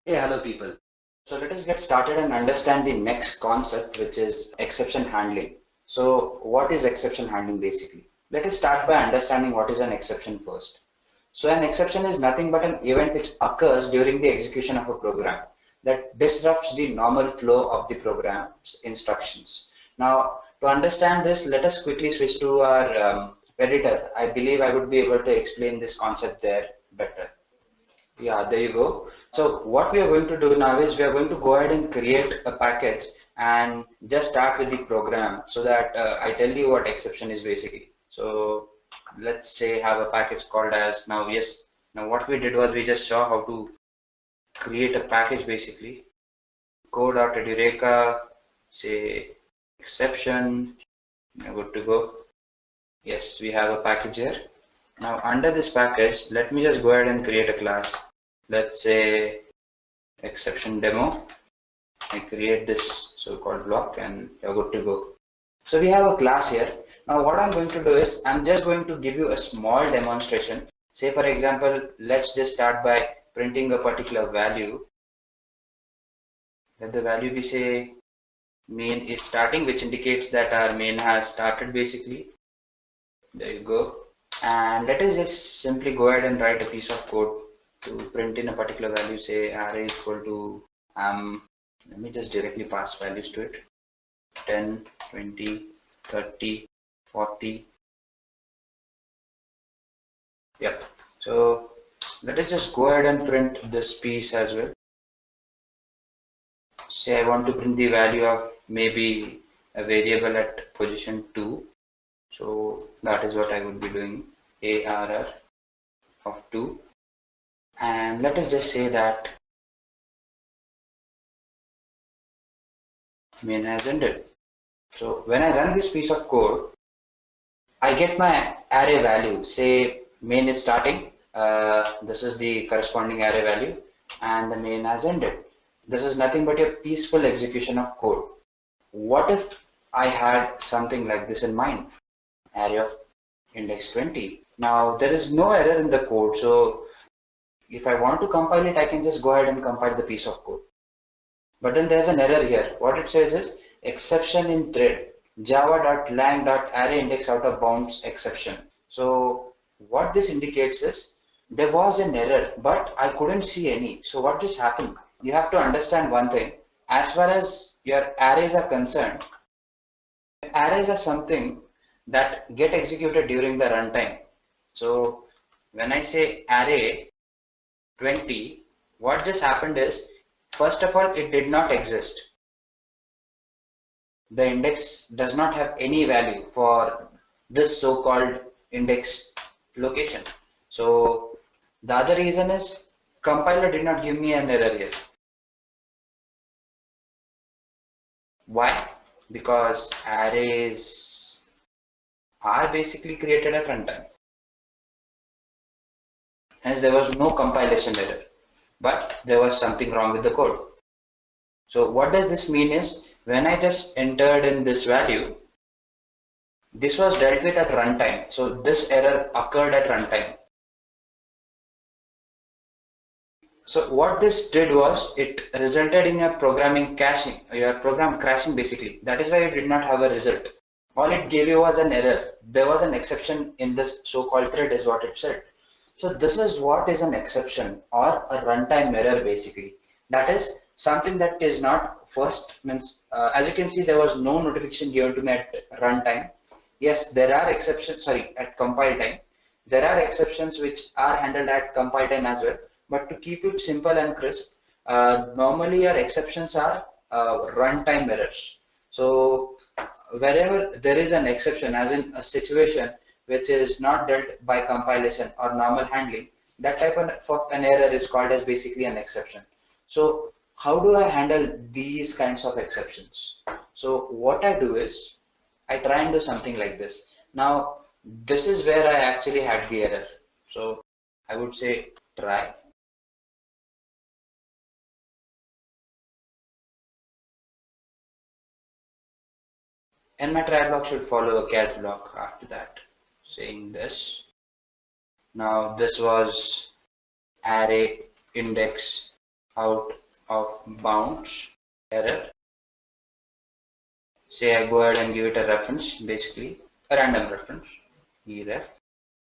Hey, hello people. So let us get started and understand the next concept, which is exception handling. So what is exception handling basically? Let us start by understanding what is an exception first. So an exception is nothing but an event which occurs during the execution of a program that disrupts the normal flow of the program's instructions. Now, to understand this, let us quickly switch to our editor. I believe I would be able to explain this concept there better. Yeah, there you go. So what we are going to do now is we are going to go ahead and create a package and just start with the program so that I tell you what exception is basically. So let's say have a package called as now what we did was we just saw how to create a package basically. Go.edureka, say exception, now good to go. Yes, we have a package here. Now under this package, let me just go ahead and create a class. Let's say exception demo. I create this so-called block and you're good to go. So we have a class here. Now what I'm going to do is I'm just going to give you a small demonstration. Say for example, let's just start by printing a particular value. Let the value be say main is starting, which indicates that our main has started basically. There you go. And let us just simply go ahead and write a piece of code to print in a particular value, say array equal to let me just directly pass values to it. 10, 20, 30, 40. Yep. So let us just go ahead and print this piece as well. Say I want to print the value of maybe a variable at position 2. So that is what I would be doing, ARR of 2. And let us just say that main has ended. So when I run this piece of code, I get my array value. Say main is starting. This is the corresponding array value, and the main has ended. This is nothing but a peaceful execution of code. What if I had something like this in mind? Array of index 20. Now there is no error in the code, so if I want to compile it, I can just go ahead and compile the piece of code. But then there's an error here. What it says is exception in thread java.lang.array index out of bounds exception. So what this indicates is there was an error, but I couldn't see any. So what just happened? You have to understand one thing. As far as your arrays are concerned, arrays are something that get executed during the runtime. So when I say array 20, what just happened is, first of all, it did not exist. The index does not have any value for this so-called index location. So the other reason is compiler did not give me an error here. Why? Because arrays are basically created at runtime. Hence there was no compilation error, but there was something wrong with the code. So what does this mean is, when I just entered in this value, this was dealt with at runtime. So this error occurred at runtime. So what this did was it resulted in your programming crashing, your program crashing basically. That is why it did not have a result. All it gave you was an error. There was an exception in this so-called thread is what it said. So this is what is an exception or a runtime error basically. That is something that is not first means as you can see there was no notification given to me at runtime. Yes, there are exceptions, at compile time. There are exceptions which are handled at compile time as well. But to keep it simple and crisp, normally your exceptions are runtime errors. So wherever there is an exception, as in a situation which is not dealt by compilation or normal handling, that type of an error is called as basically an exception. So how do I handle these kinds of exceptions? So what I do is I try and do something like this. Now this is where I actually had the error. So I would say try. And my try block should follow a catch block after that, saying this. Now this was array index out of bounds error. Say I go ahead and give it a reference, basically a random reference, eref,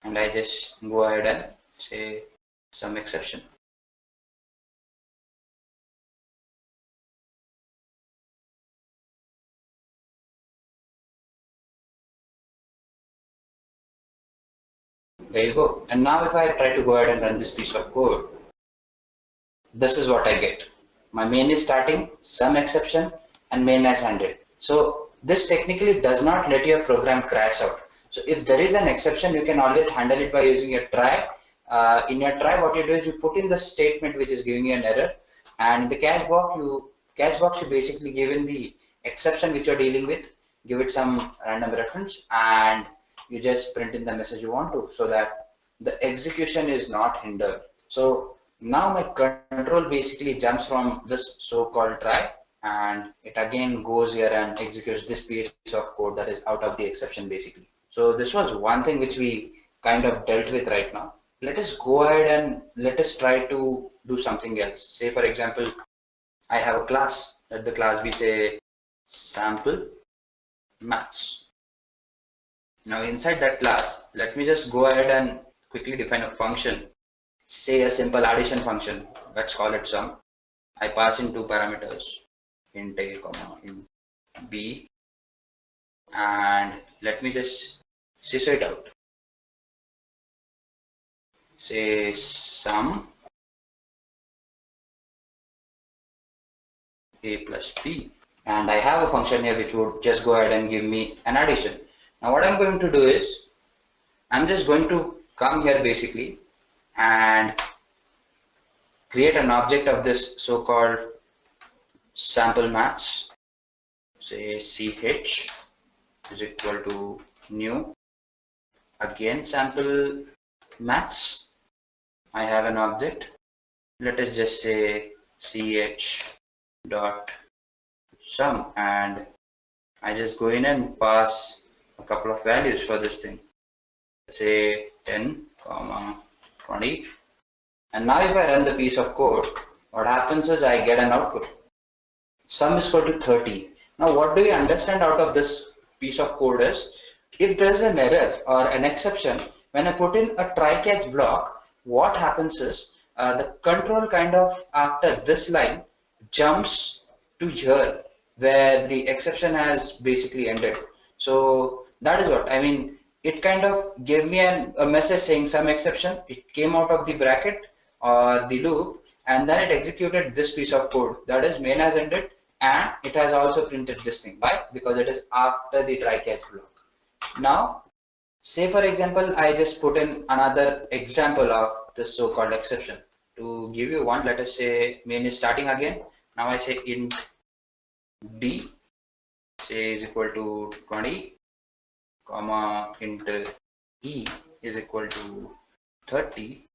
and I just go ahead and say some exception. There you go. And now if I try to go ahead and run this piece of code, this is what I get. My main is starting, some exception, and main has ended. So this technically does not let your program crash out. So if there is an exception, you can always handle it by using a try. In your try, what you do is you put in the statement which is giving you an error, and in the catch box you basically give in the exception which you're dealing with, give it some random reference, and you just print in the message you want to, so that the execution is not hindered. So now my control basically jumps from this so-called try, and it again goes here and executes this piece of code that is out of the exception basically. So this was one thing which we kind of dealt with right now. Let us go ahead and let us try to do something else. Say for example, I have a class. Let the class be say sample maths. Now inside that class, let me just go ahead and quickly define a function. Say a simple addition function. Let's call it sum. I pass in two parameters, int a, int b, and let me just sys it out. Say sum a plus b, and I have a function here which would just go ahead and give me an addition. Now what I'm going to do is I'm just going to come here basically and create an object of this so-called sample maths. Say ch is equal to new, again sample maths. I have an object. Let us just say ch dot sum, and I just go in and pass a couple of values for this thing. Say 10, 20, and now if I run the piece of code, what happens is I get an output. Sum is equal to 30. Now what do we understand out of this piece of code is, if there's an error or an exception, when I put in a try catch block, what happens is the control kind of after this line jumps to here where the exception has basically ended. So that is what I mean. It kind of gave me a message saying some exception. It came out of the bracket or the loop, and then it executed this piece of code, that is main has ended, and it has also printed this thing. Why? Because it is after the try catch block. Now say for example, I just put in another example of this so-called exception. To give you one, let us say main is starting again. Now I say int d, say is equal to 20, comma int e is equal to 30,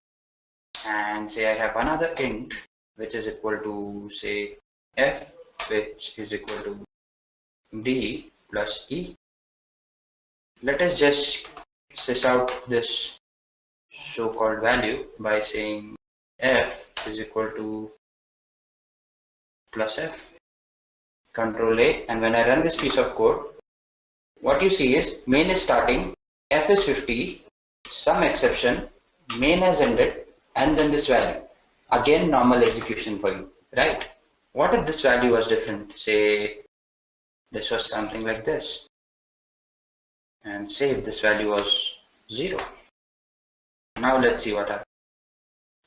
and say I have another int which is equal to say f, which is equal to d plus e. Let us just sys out this so-called value by saying f is equal to plus f, control A, and when I run this piece of code, what you see is main is starting, f is 50, some exception, main has ended, and then this value. Again normal execution for you, right? What if this value was different? Say this was something like this, and say if this value was 0. Now let's see what happens.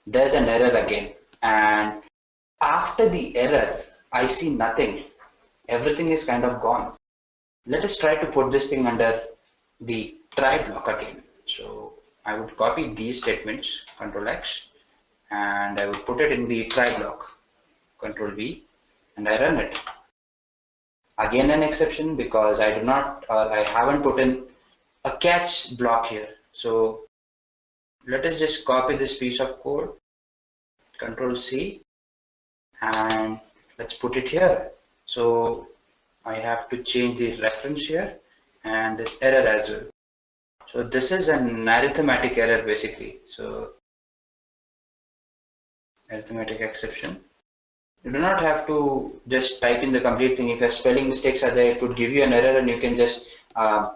There's an error again, and after the error I see nothing. Everything is kind of gone. Let us try to put this thing under the try block again. So I would copy these statements, control X, and I would put it in the try block, control V, and I run it. Again an exception because I haven't put in a catch block here. So let us just copy this piece of code, control C, and let's put it here. So I have to change the reference here and this error as well. So this is an arithmetic error basically. So arithmetic exception. You do not have to just type in the complete thing. If your spelling mistakes are there, it would give you an error and you can just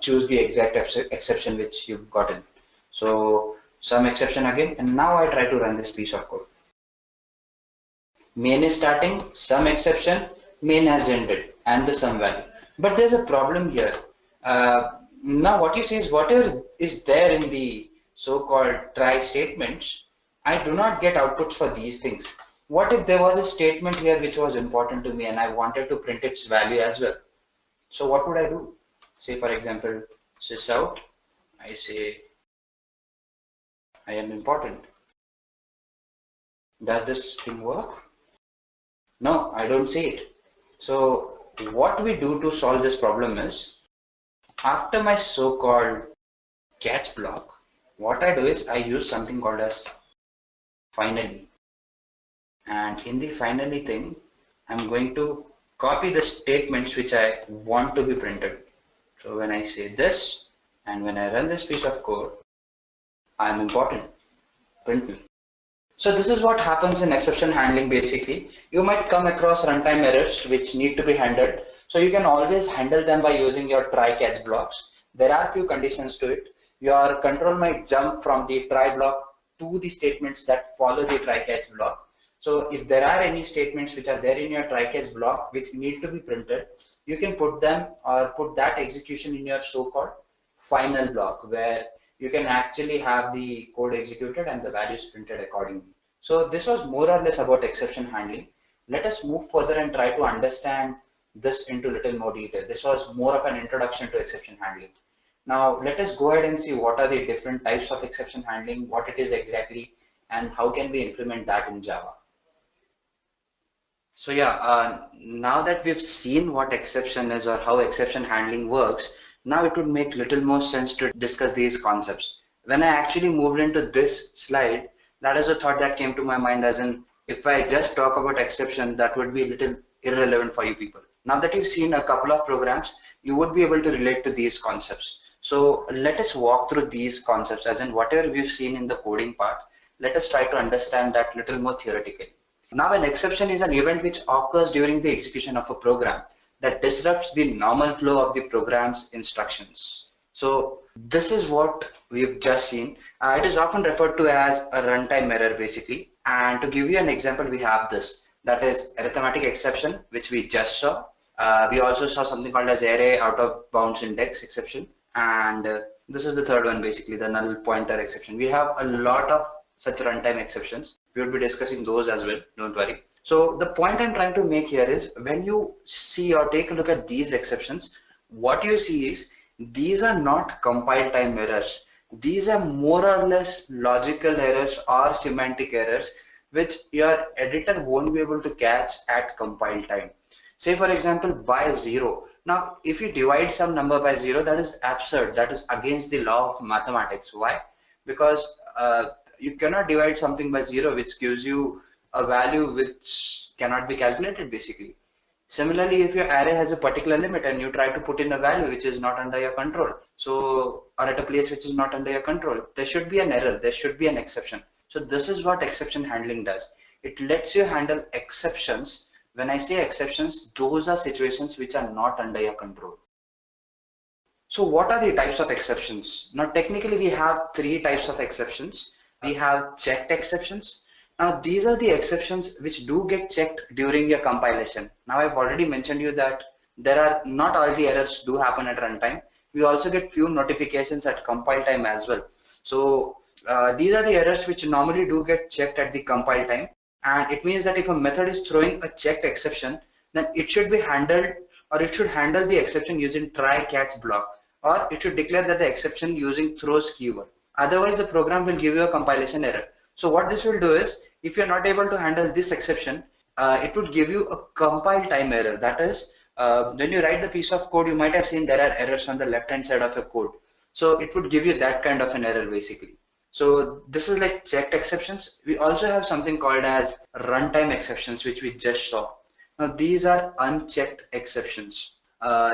choose the exact exception which you've gotten. So some exception again, and now I try to run this piece of code. Main is starting, some exception, main has ended, and the sum value. But there's a problem here. Now what you see is whatever is there in the so-called try statements, I do not get outputs for these things. What if there was a statement here which was important to me and I wanted to print its value as well? So what would I do? Say for example, sys out, I say I am important. Does this thing work? No, I don't see it. So what we do to solve this problem is, after my so-called catch block, what I do is I use something called as finally. And in the finally thing, I'm going to copy the statements which I want to be printed. So when I say this, and when I run this piece of code, I'm important, print me. So this is what happens in exception handling basically. You might come across runtime errors which need to be handled. So you can always handle them by using your try catch blocks. There are few conditions to it. Your control might jump from the try block to the statements that follow the try catch block. So if there are any statements which are there in your try catch block which need to be printed, you can put them or put that execution in your so-called final block where you can actually have the code executed and the values printed accordingly. So this was more or less about exception handling. Let us move further and try to understand this into little more detail. This was more of an introduction to exception handling. Now let us go ahead and see what are the different types of exception handling, what it is exactly, and how can we implement that in Java. So yeah, now that we've seen what exception is or how exception handling works, now it would make little more sense to discuss these concepts. When I actually moved into this slide, that is a thought that came to my mind, as in, if I just talk about exception, that would be a little irrelevant for you people. Now that you've seen a couple of programs, you would be able to relate to these concepts. So let us walk through these concepts, as in whatever we've seen in the coding part, let us try to understand that little more theoretically. Now an exception is an event which occurs during the execution of a program that disrupts the normal flow of the program's instructions. So this is what we've just seen. It is often referred to as a runtime error basically. And to give you an example, we have this, that is arithmetic exception, which we just saw. We also saw something called as array out of bounds index exception. And this is the third one, basically the null pointer exception. We have a lot of such runtime exceptions. We will be discussing those as well, don't worry. So the point I'm trying to make here is, when you see or take a look at these exceptions, what you see is these are not compile time errors. These are more or less logical errors or semantic errors which your editor won't be able to catch at compile time. Say for example, by 0. Now if you divide some number by 0, that is absurd. That is against the law of mathematics. Why? Because you cannot divide something by 0 which gives you a value which cannot be calculated basically. Similarly, if your array has a particular limit and you try to put in a value which is not under your control, so or at a place which is not under your control, there should be an error, there should be an exception. So this is what exception handling does. It lets you handle exceptions. When I say exceptions, those are situations which are not under your control. So what are the types of exceptions? Now technically we have three types of exceptions. We have checked exceptions. Now these are the exceptions which do get checked during your compilation. Now I've already mentioned you that there are not all the errors do happen at runtime. We also get few notifications at compile time as well. So these are the errors which normally do get checked at the compile time. And it means that if a method is throwing a checked exception, then it should be handled, or it should handle the exception using try catch block, or it should declare that the exception using throws keyword. Otherwise the program will give you a compilation error. So what this will do is, if you're not able to handle this exception, it would give you a compile time error. That is, when you write the piece of code, you might have seen there are errors on the left hand side of your code. So it would give you that kind of an error basically. So this is like checked exceptions. We also have something called as runtime exceptions, which we just saw. Now these are unchecked exceptions.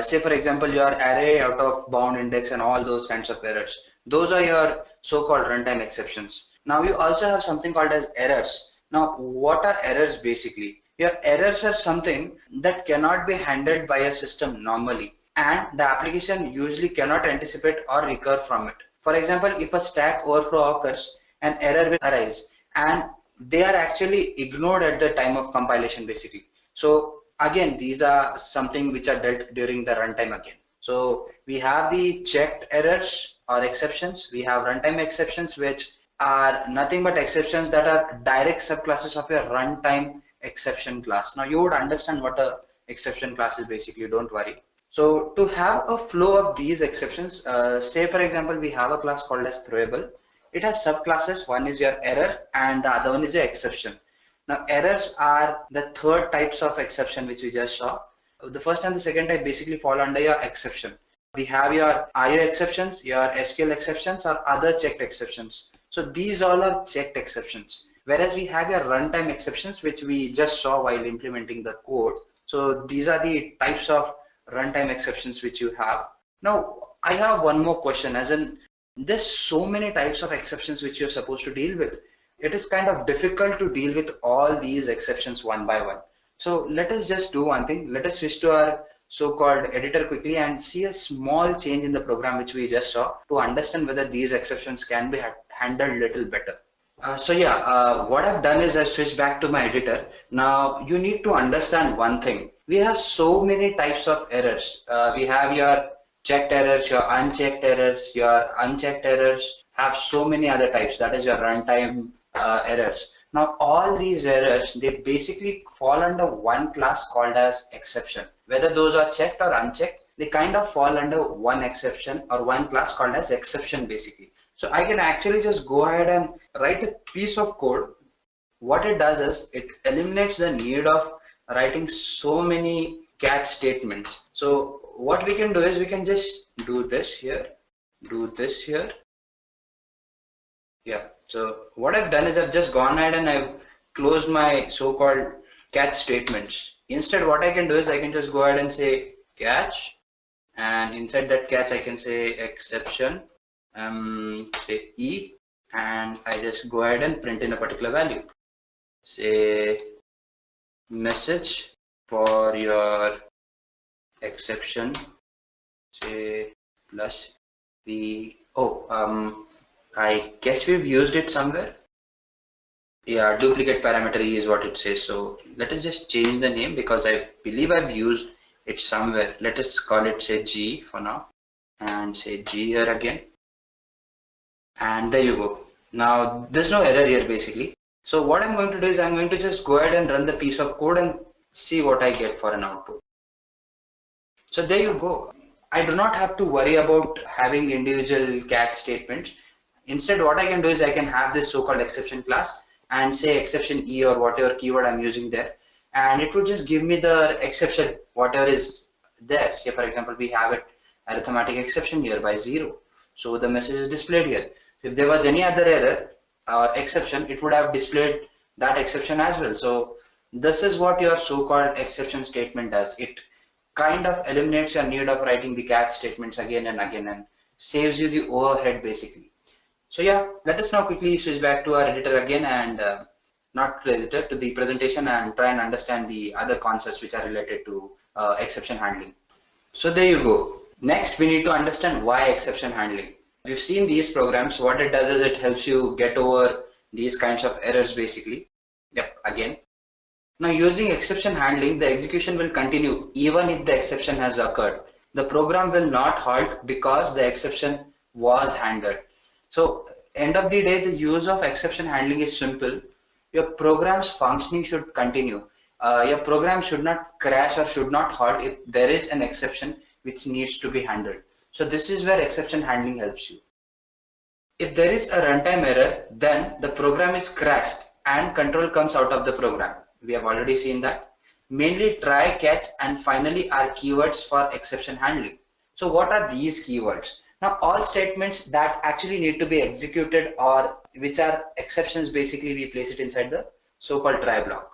Say for example, your array out of bound index and all those kinds of errors. Those are your so-called runtime exceptions. Now you also have something called as errors. Now what are errors basically? Your errors are something that cannot be handled by a system normally, and the application usually cannot anticipate or recover from it. For example, if a stack overflow occurs, an error will arise, and they are actually ignored at the time of compilation basically. So again, these are something which are dealt during the runtime again. So we have the checked errors or exceptions. We have runtime exceptions, which are nothing but exceptions that are direct subclasses of your runtime exception class. Now you would understand what a exception class is basically, don't worry. So to have a flow of these exceptions, say for example, we have a class called as throwable. It has subclasses. One is your error and the other one is your exception. Now errors are the third types of exception which we just saw. The first and the second type basically fall under your exception. We have your IO exceptions, your SQL exceptions, or other checked exceptions. So these all are checked exceptions. Whereas we have your runtime exceptions, which we just saw while implementing the code. So these are the types of runtime exceptions which you have. Now I have one more question, as in there's so many types of exceptions which you're supposed to deal with. It is kind of difficult to deal with all these exceptions one by one. So let us just do one thing. Let us switch to our so-called editor quickly and see a small change in the program which we just saw to understand whether these exceptions can be handled a little better. What I've done is I've switched back to my editor. Now you need to understand one thing. We have so many types of errors. We have your checked errors, your unchecked errors have so many other types. That is your runtime errors. Now all these errors, they basically fall under one class called as exception. Whether those are checked or unchecked, they kind of fall under one exception or one class called as exception basically. So I can actually just go ahead and write a piece of code. What it does is it eliminates the need of writing so many catch statements. So what we can do is we can just do this here, do this here. Yeah, so what I've done is I've just gone ahead and I've closed my so-called catch statements. Instead, what I can do is I can just go ahead and say catch, and inside that catch I can say exception, say E, and I just go ahead and print in a particular value. Say message for your exception, say plus V. I guess we've used it somewhere. Yeah, duplicate parameter E is what it says. So let us just change the name because I believe I've used it somewhere. Let us call it say G for now and say G here again. And there you go. Now there's no error here basically. So what I'm going to do is I'm going to just go ahead and run the piece of code and see what I get for an output. So there you go. I do not have to worry about having individual catch statements. Instead, what I can do is I can have this so-called exception class and say exception E or whatever keyword I'm using there, and it would just give me the exception, whatever is there. Say for example, we have it arithmetic exception here by 0. So the message is displayed here. If there was any other error or exception, it would have displayed that exception as well. So this is what your so-called exception statement does. It kind of eliminates your need of writing the catch statements again and again and saves you the overhead basically. So yeah, let us now quickly switch back to our editor again and not to the editor, to the presentation, and try and understand the other concepts which are related to exception handling. So there you go. Next, we need to understand why exception handling. We've seen these programs. What it does is it helps you get over these kinds of errors basically. Yep, again. Now using exception handling, the execution will continue even if the exception has occurred. The program will not halt because the exception was handled. So end of the day, the use of exception handling is simple. Your program's functioning should continue. Your program should not crash or should not halt if there is an exception which needs to be handled. So this is where exception handling helps you. If there is a runtime error, then the program is crashed and control comes out of the program. We have already seen that. Mainly try, catch, and finally are keywords for exception handling. So what are these keywords? Now all statements that actually need to be executed or which are exceptions, basically we place it inside the so-called try block.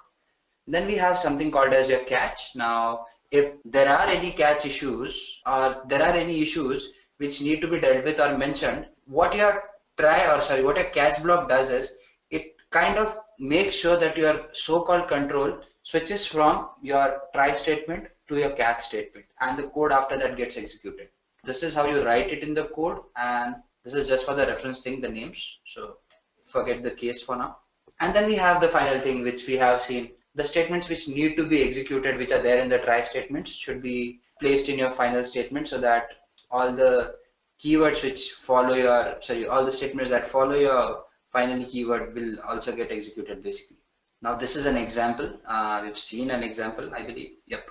Then we have something called as your catch. Now if there are any catch issues or there are any issues which need to be dealt with or mentioned, what your catch block does is it kind of makes sure that your so-called control switches from your try statement to your catch statement, and the code after that gets executed. This is how you write it in the code, and this is just for the reference thing, the names. So forget the case for now. And then we have the final thing which we have seen. The statements which need to be executed, which are there in the try statements, should be placed in your final statement so that all the keywords which follow your, all the statements that follow your final keyword will also get executed basically. Now this is an example. We've seen an example, I believe. Yep.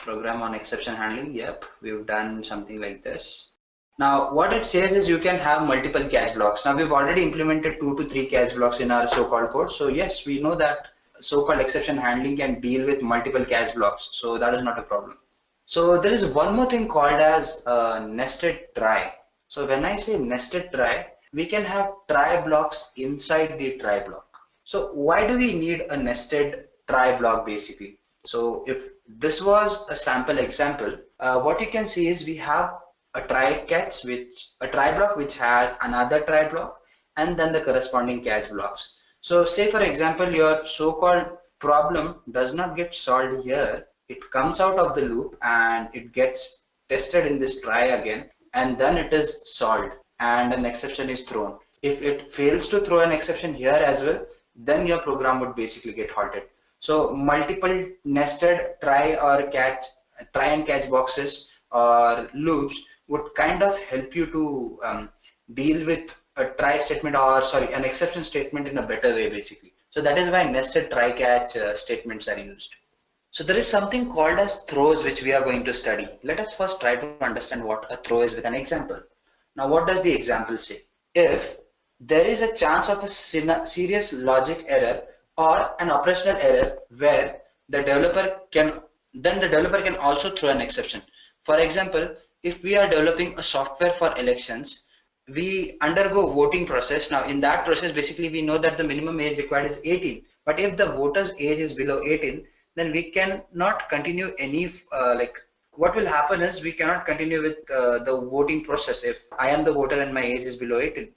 Program on exception handling. Yep. We've done something like this. Now what it says is you can have multiple catch blocks. Now we've already implemented 2 to 3 catch blocks in our so-called code. So yes, we know that so-called exception handling can deal with multiple catch blocks. So that is not a problem. So there is one more thing called as nested try. So when I say nested try, we can have try blocks inside the try block. So why do we need a nested try block basically? So if this was a sample example, what you can see is we have a try block which has another try block and then the corresponding catch blocks. So say for example your so-called problem does not get solved here, it comes out of the loop and it gets tested in this try again, and then it is solved and an exception is thrown. If it fails to throw an exception here as well, then your program would basically get halted. So multiple nested try and catch boxes or loops would kind of help you to deal with a try statement, or an exception statement in a better way basically. So that is why nested try catch statements are used. So there is something called as throws which we are going to study. Let us first try to understand what a throw is with an example. Now what does the example say? If there is a chance of a serious logic error or an operational error where the developer can also throw an exception. For example, if we are developing a software for elections, we undergo voting process. Now in that process basically we know that the minimum age required is 18, but if the voter's age is below 18, then we cannot continue any what will happen is we cannot continue with the voting process if I am the voter and my age is below 18.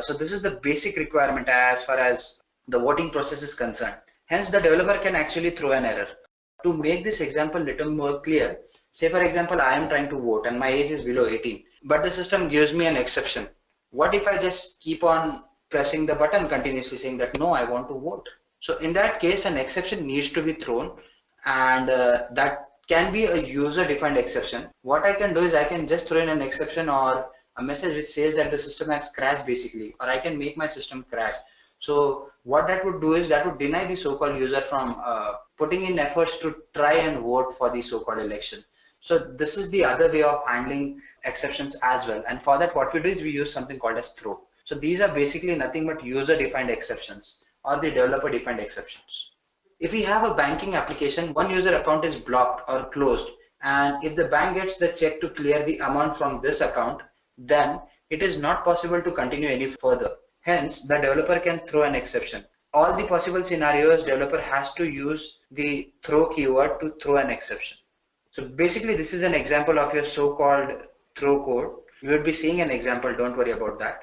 So this is the basic requirement as far as the voting process is concerned. Hence the developer can actually throw an error. To make this example little more clear, say for example I am trying to vote and my age is below 18, but the system gives me an exception. What if I just keep on pressing the button continuously saying that no, I want to vote? So in that case an exception needs to be thrown, and that can be a user defined exception. What I can do is I can just throw in an exception or a message which says that the system has crashed basically, or I can make my system crash. So what that would do is that would deny the so-called user from putting in efforts to try and vote for the so-called election. So this is the other way of handling exceptions as well, and for that what we do is we use something called as throw. So these are basically nothing but user defined exceptions or the developer defined exceptions. If we have a banking application, one user account is blocked or closed, and if the bank gets the check to clear the amount from this account, then it is not possible to continue any further. Hence the developer can throw an exception. All the possible scenarios, developer has to use the throw keyword to throw an exception. So basically this is an example of your so-called throw code. You will be seeing an example, don't worry about that.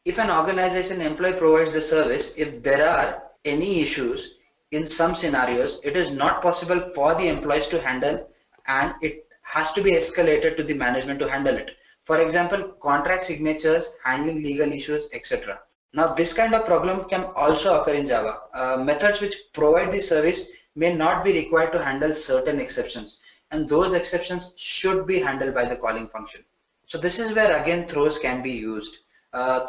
If an organization employee provides the service, if there are any issues in some scenarios, it is not possible for the employees to handle, and it has to be escalated to the management to handle it. For example, contract signatures, handling legal issues, etc. Now this kind of problem can also occur in Java. Methods which provide the service may not be required to handle certain exceptions, and those exceptions should be handled by the calling function. So this is where again throws can be used.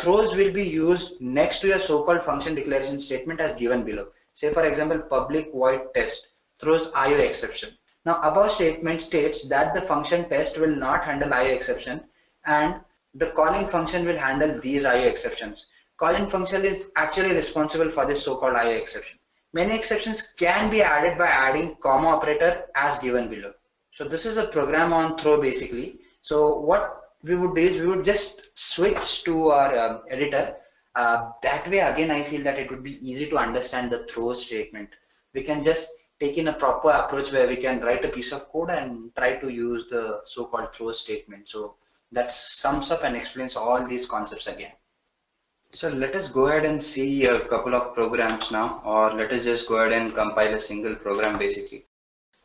Throws will be used next to your so-called function declaration statement as given below. Say for example, public void test throws IO exception. Now above statement states that the function test will not handle IO exception, and the calling function will handle these IO exceptions. Calling function is actually responsible for this so-called IO exception. Many exceptions can be added by adding comma operator as given below. So this is a program on throw basically. So what we would do is we would just switch to our editor. That way again I feel that it would be easy to understand the throw statement. We can just take in a proper approach where we can write a piece of code and try to use the so-called throw statement. So that sums up and explains all these concepts again. So let us go ahead and see a couple of programs now, or let us just go ahead and compile a single program basically.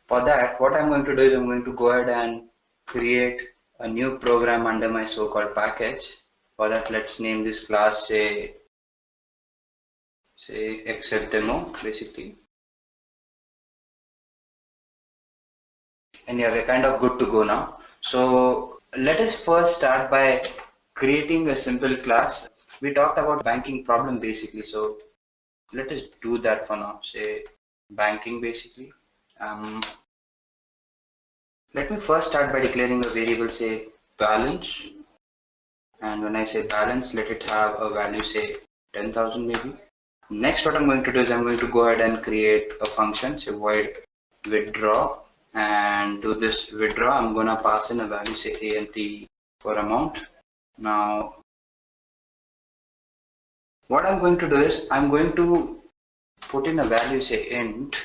For that, what I'm going to do is I'm going to go ahead and create a new program under my so-called package. For that, let's name this class say except demo basically. And yeah, we're kind of good to go now. So let us first start by creating a simple class. We talked about banking problem basically. So let us do that for now. Say banking basically. Let me first start by declaring a variable say balance. And when I say balance, let it have a value say 10,000 maybe. Next, what I'm going to do is I'm going to go ahead and create a function, say void withdraw, and to this withdraw, I'm going to pass in a value say ANT for amount. Now, what I'm going to do is I'm going to put in a value say int,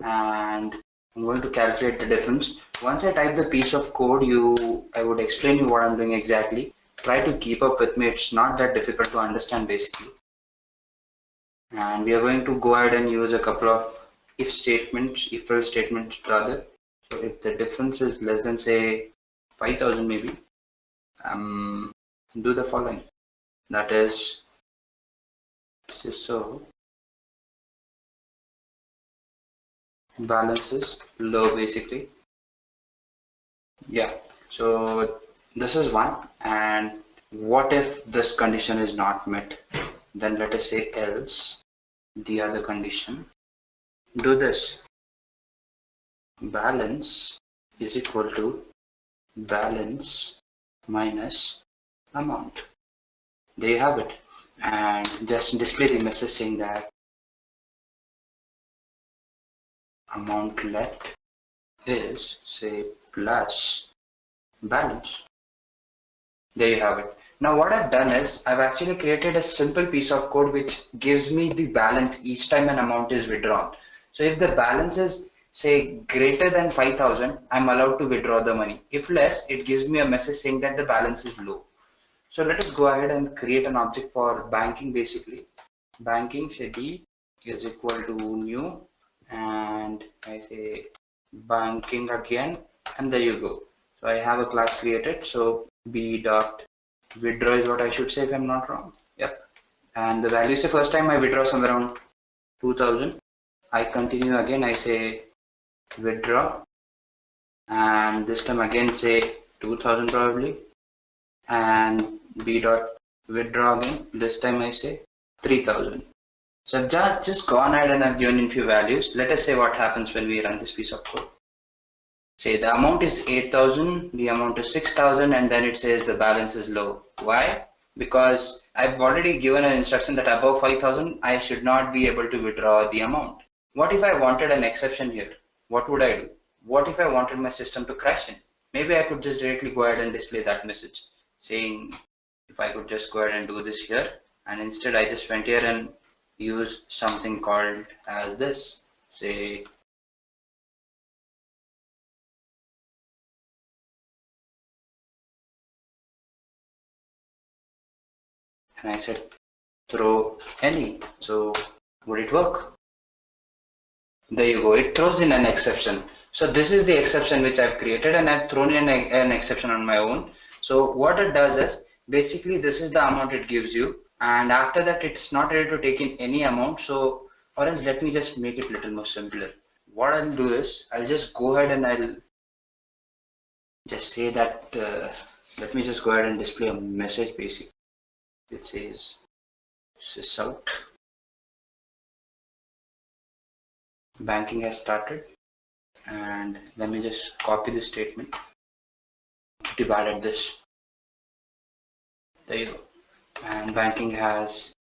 and I'm going to calculate the difference. Once I type the piece of code, I would explain you what I'm doing exactly. Try to keep up with me. It's not that difficult to understand basically. And we are going to go ahead and use a couple of if else statements rather. So if the difference is less than say 5,000 maybe, do the following. That is so balance is low basically. Yeah. So this is one. And what if this condition is not met? Then let us say else the other condition. Do this. Balance is equal to balance minus amount. There you have it. And just display the message saying that amount left is say plus balance. There you have it. Now what I've done is I've actually created a simple piece of code which gives me the balance each time an amount is withdrawn. So if the balance is say greater than 5,000, I'm allowed to withdraw the money. If less, it gives me a message saying that the balance is low. So let us go ahead and create an object for banking basically. Banking say b is equal to new, and I say banking again, and there you go. So I have a class created. So b dot withdraw is what I should say if I'm not wrong. Yep. And the value say first time I withdraw somewhere around 2000. I continue again, I say withdraw, and this time again say 2000 probably, and b dot withdraw again. This time I say 3000. So I've just gone ahead and I've given in few values. Let us say what happens when we run this piece of code. Say the amount is 8,000, the amount is 6,000, and then it says the balance is low. Why? Because I've already given an instruction that above 5,000 I should not be able to withdraw the amount. What if I wanted an exception here? What would I do? What if I wanted my system to crash in? Maybe I could just directly go ahead and display that message saying if I could just go ahead and do this here, and instead I just went here and use something called as this, say and I said throw any. So would it work? There you go, it throws in an exception. So this is the exception which I've created, and I've thrown in an exception on my own. So what it does is basically this is the amount it gives you, and after that it's not ready to take in any amount. So or else let me just make it a little more simpler. What I'll do is I'll just go ahead and I'll just say that let me just go ahead and display a message basically. It says sysout banking has started, and let me just copy the statement. Pretty bad at this. There you go. And banking has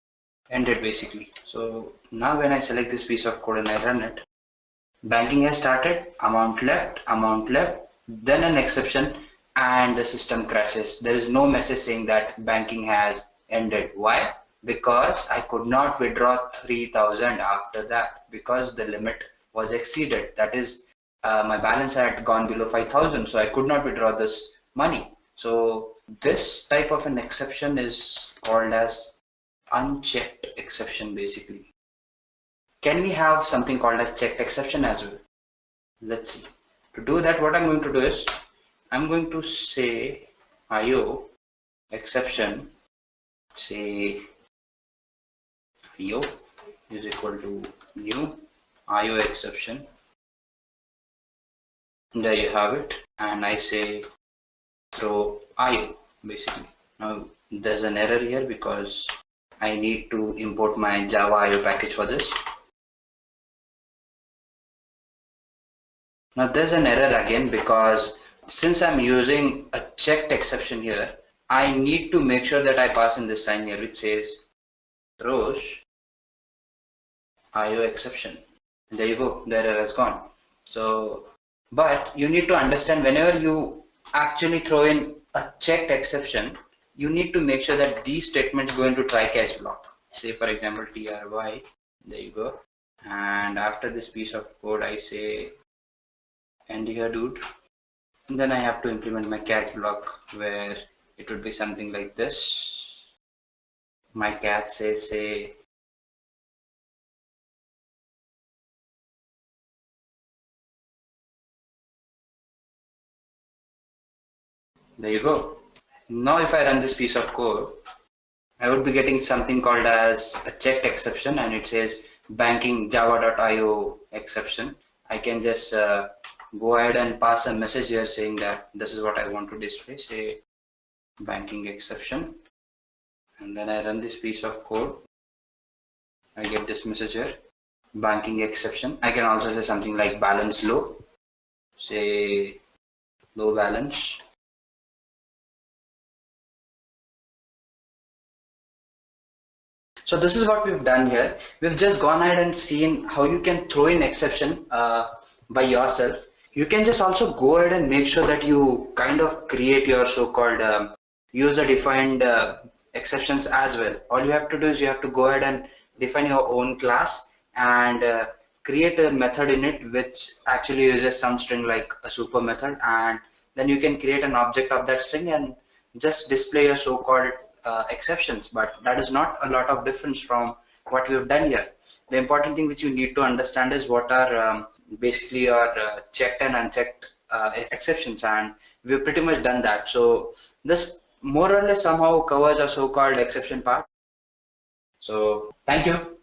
ended basically. So now when I select this piece of code and I run it, banking has started, amount left, then an exception, and the system crashes. There is no message saying that banking has ended. Why? Because I could not withdraw 3,000 after that because the limit was exceeded. That is, my balance had gone below 5,000, so I could not withdraw this money. So this type of an exception is called as unchecked exception basically. Can we have something called as checked exception as well? Let's see. To do that, what I'm going to do is I'm going to say IO exception, say IO is equal to new IO exception. There you have it, and I say throw IO basically. Now there's an error here because I need to import my Java IO package for this. Now there's an error again because since I'm using a checked exception here, I need to make sure that I pass in this sign here which says throws IO exception. There you go, the error has gone. So, but you need to understand whenever you actually throw in a checked exception, you need to make sure that these statements go into try catch block. Say for example try, there you go. And after this piece of code I say end here dude. And then I have to implement my catch block where it would be something like this. My catch says say there you go. Now if I run this piece of code, I would be getting something called as a checked exception, and it says banking java.io exception. I can just go ahead and pass a message here saying that this is what I want to display, say banking exception, and then I run this piece of code. I get this message here, banking exception. I can also say something like balance low, say low balance. So this is what we've done here. We've just gone ahead and seen how you can throw in exception by yourself. You can just also go ahead and make sure that you kind of create your so-called user-defined exceptions as well. All you have to do is you have to go ahead and define your own class and create a method in it which actually uses some string like a super method, and then you can create an object of that string and just display your so-called exceptions. But that is not a lot of difference from what we have done here. The important thing which you need to understand is what are basically your checked and unchecked exceptions, and we've pretty much done that. So this more or less somehow covers a so-called exception part. So thank you.